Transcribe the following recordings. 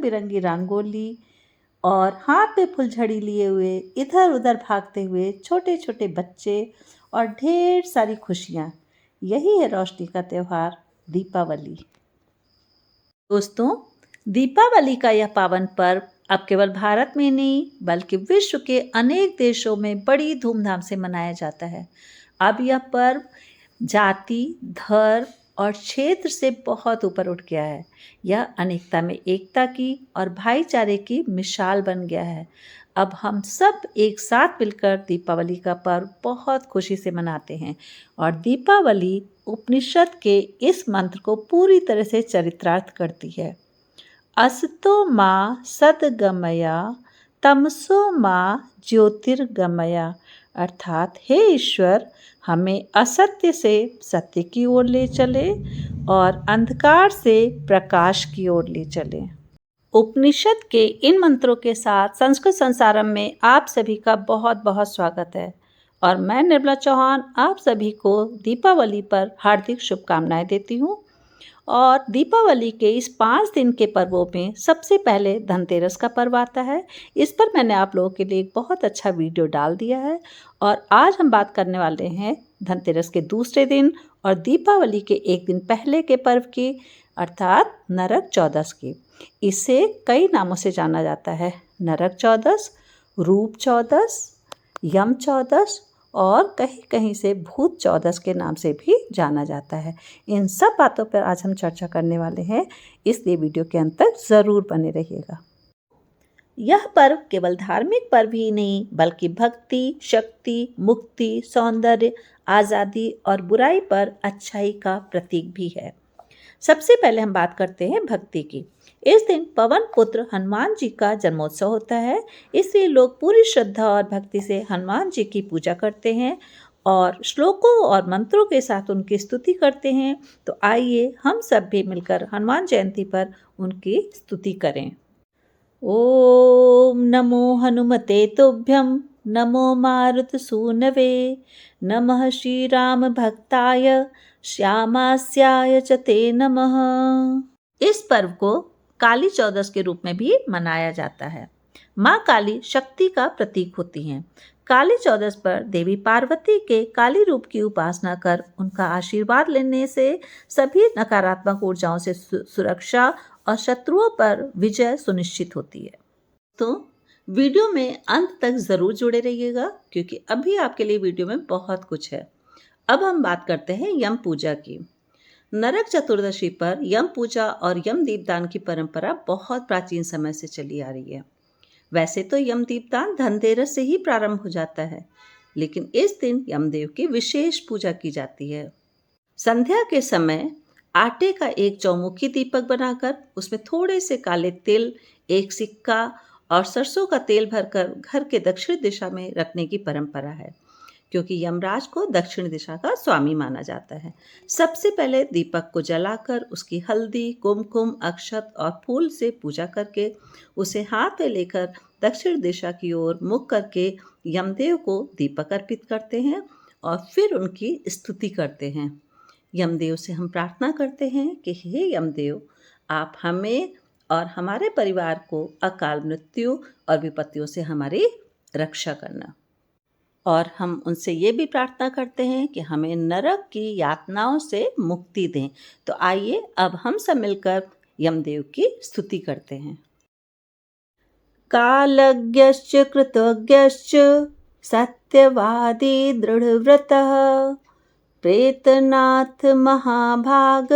बिरंगी रंगोली और हाथ में फुलझड़ी लिए हुए इधर उधर भागते हुए छोटे छोटे बच्चे और ढेर सारी खुशियाँ। यही है रोशनी का त्यौहार दीपावली। दोस्तों, दीपावली का यह पावन पर्व अब केवल भारत में नहीं बल्कि विश्व के अनेक देशों में बड़ी धूमधाम से मनाया जाता है। अब यह पर्व जाति, धर्म और क्षेत्र से बहुत ऊपर उठ गया है। यह अनेकता में एकता की और भाईचारे की मिसाल बन गया है। अब हम सब एक साथ मिलकर दीपावली का पर्व बहुत खुशी से मनाते हैं और दीपावली उपनिषद के इस मंत्र को पूरी तरह से चरितार्थ करती है। असतो माँ सद्गमया तमसो माँ ज्योतिर्गमया, अर्थात हे ईश्वर, हमें असत्य से सत्य की ओर ले चले और अंधकार से प्रकाश की ओर ले चले। उपनिषद के इन मंत्रों के साथ संस्कृत संसारम में आप सभी का बहुत बहुत स्वागत है और मैं निर्मला चौहान आप सभी को दीपावली पर हार्दिक शुभकामनाएं देती हूँ। और दीपावली के इस 5 दिन के पर्वों में सबसे पहले धनतेरस का पर्व आता है। इस पर मैंने आप लोगों के लिए एक बहुत अच्छा वीडियो डाल दिया है और आज हम बात करने वाले हैं धनतेरस के दूसरे दिन और दीपावली के एक दिन पहले के पर्व की, अर्थात नरक चौदस की। इसे कई नामों से जाना जाता है, नरक चौदस, रूप चौदस, यम चौदस और कहीं कहीं से भूत चौदस के नाम से भी जाना जाता है। इन सब बातों पर आज हम चर्चा करने वाले हैं, इसलिए वीडियो के अंत तक ज़रूर बने रहिएगा। यह पर्व केवल धार्मिक पर्व ही नहीं बल्कि भक्ति, शक्ति, मुक्ति, सौंदर्य, आज़ादी और बुराई पर अच्छाई का प्रतीक भी है। सबसे पहले हम बात करते हैं भक्ति की। इस दिन पवन पुत्र हनुमान जी का जन्मोत्सव होता है, इसलिए लोग पूरी श्रद्धा और भक्ति से हनुमान जी की पूजा करते हैं और श्लोकों और मंत्रों के साथ उनकी स्तुति करते हैं। तो आइए हम सब भी मिलकर हनुमान जयंती पर उनकी स्तुति करें। ओम नमो हनुमते तुभ्यं, नमो मारुतसूनवे, नमः श्री राम भक्ताय श्यामास्याय च ते नमः। इस पर्व को काली चौदस के रूप में भी मनाया जाता है। माँ काली शक्ति का प्रतीक होती हैं। काली चौदस पर देवी पार्वती के काली रूप की उपासना कर उनका आशीर्वाद लेने से सभी नकारात्मक ऊर्जाओं से सुरक्षा और शत्रुओं पर विजय सुनिश्चित होती है। तो वीडियो में अंत तक ज़रूर जुड़े रहिएगा क्योंकि अभी आपके लिए वीडियो में बहुत कुछ है। अब हम बात करते हैं यम पूजा की। नरक चतुर्दशी पर यम पूजा और यम दीपदान की परंपरा बहुत प्राचीन समय से चली आ रही है। वैसे तो यम दीपदान धनतेरस से ही प्रारंभ हो जाता है, लेकिन इस दिन यमदेव की विशेष पूजा की जाती है। संध्या के समय आटे का एक चौमुखी दीपक बनाकर उसमें थोड़े से काले तिल, एक सिक्का और सरसों का तेल भरकर घर के दक्षिण दिशा में रखने की परंपरा है, क्योंकि यमराज को दक्षिण दिशा का स्वामी माना जाता है। सबसे पहले दीपक को जलाकर उसकी हल्दी, कुमकुम, अक्षत और फूल से पूजा करके उसे हाथ में लेकर दक्षिण दिशा की ओर मुख करके यमदेव को दीपक अर्पित करते हैं और फिर उनकी स्तुति करते हैं। यमदेव से हम प्रार्थना करते हैं कि हे यमदेव, आप हमें और हमारे परिवार को अकाल मृत्यु और विपत्तियों से हमारी रक्षा करना। और हम उनसे ये भी प्रार्थना करते हैं कि हमें नरक की यातनाओं से मुक्ति दें। तो आइए अब हम सब मिलकर यमदेव की स्तुति करते हैं। कालज्ञश्च कृतज्ञश्च सत्यवादी दृढ़व्रतः प्रेतनाथ महाभाग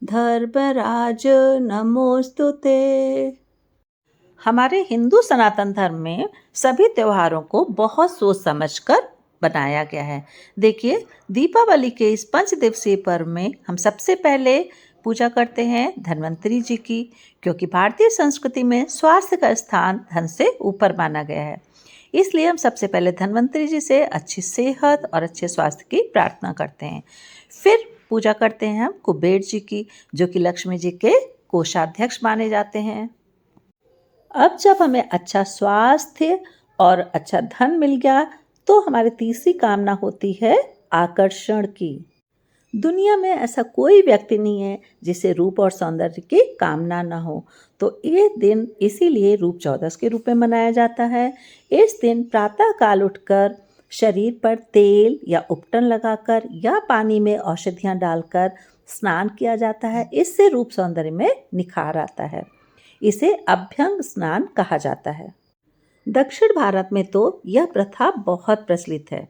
धर्मराज नमोस्तुते। हमारे हिंदू सनातन धर्म में सभी त्योहारों को बहुत सोच समझकर बनाया गया है। देखिए, दीपावली के इस 5 दिवसीय पर्व में हम सबसे पहले पूजा करते हैं धन्वंतरी जी की, क्योंकि भारतीय संस्कृति में स्वास्थ्य का स्थान धन से ऊपर माना गया है। इसलिए हम सबसे पहले धन्वंतरी जी से अच्छी सेहत और अच्छे स्वास्थ्य की प्रार्थना करते हैं। फिर पूजा करते हैं हम कुबेर जी की, जो कि लक्ष्मी जी के कोषाध्यक्ष माने जाते हैं। अब जब हमें अच्छा स्वास्थ्य और अच्छा धन मिल गया तो हमारी तीसरी कामना होती है आकर्षण की। दुनिया में ऐसा कोई व्यक्ति नहीं है जिसे रूप और सौंदर्य की कामना ना हो। तो ये दिन इसीलिए रूप चौदस के रूप में मनाया जाता है। इस दिन प्रातः काल उठकर शरीर पर तेल या उपटन लगाकर या पानी में औषधियाँ डालकर स्नान किया जाता है। इससे रूप सौंदर्य में निखार आता है। इसे अभ्यंग स्नान कहा जाता है। दक्षिण भारत में तो यह प्रथा बहुत प्रचलित है।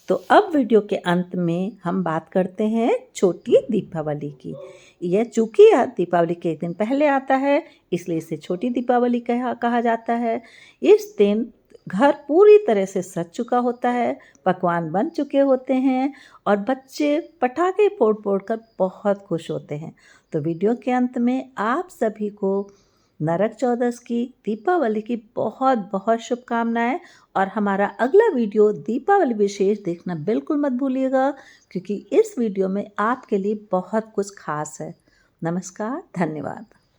तो अब वीडियो के अंत में हम बात करते हैं छोटी दीपावली की। यह चूंकि यह दीपावली के एक दिन पहले आता है, इसलिए इसे छोटी दीपावली कहा जाता है। इस दिन घर पूरी तरह से सज चुका होता है, पकवान बन चुके होते हैं और बच्चे पटाखे फोड़ फोड़ कर बहुत खुश होते हैं। तो वीडियो के अंत में आप सभी को नरक चौदस की, दीपावली की बहुत बहुत शुभकामनाएं। और हमारा अगला वीडियो दीपावली विशेष देखना बिल्कुल मत भूलिएगा, क्योंकि इस वीडियो में आपके लिए बहुत कुछ खास है। नमस्कार, धन्यवाद।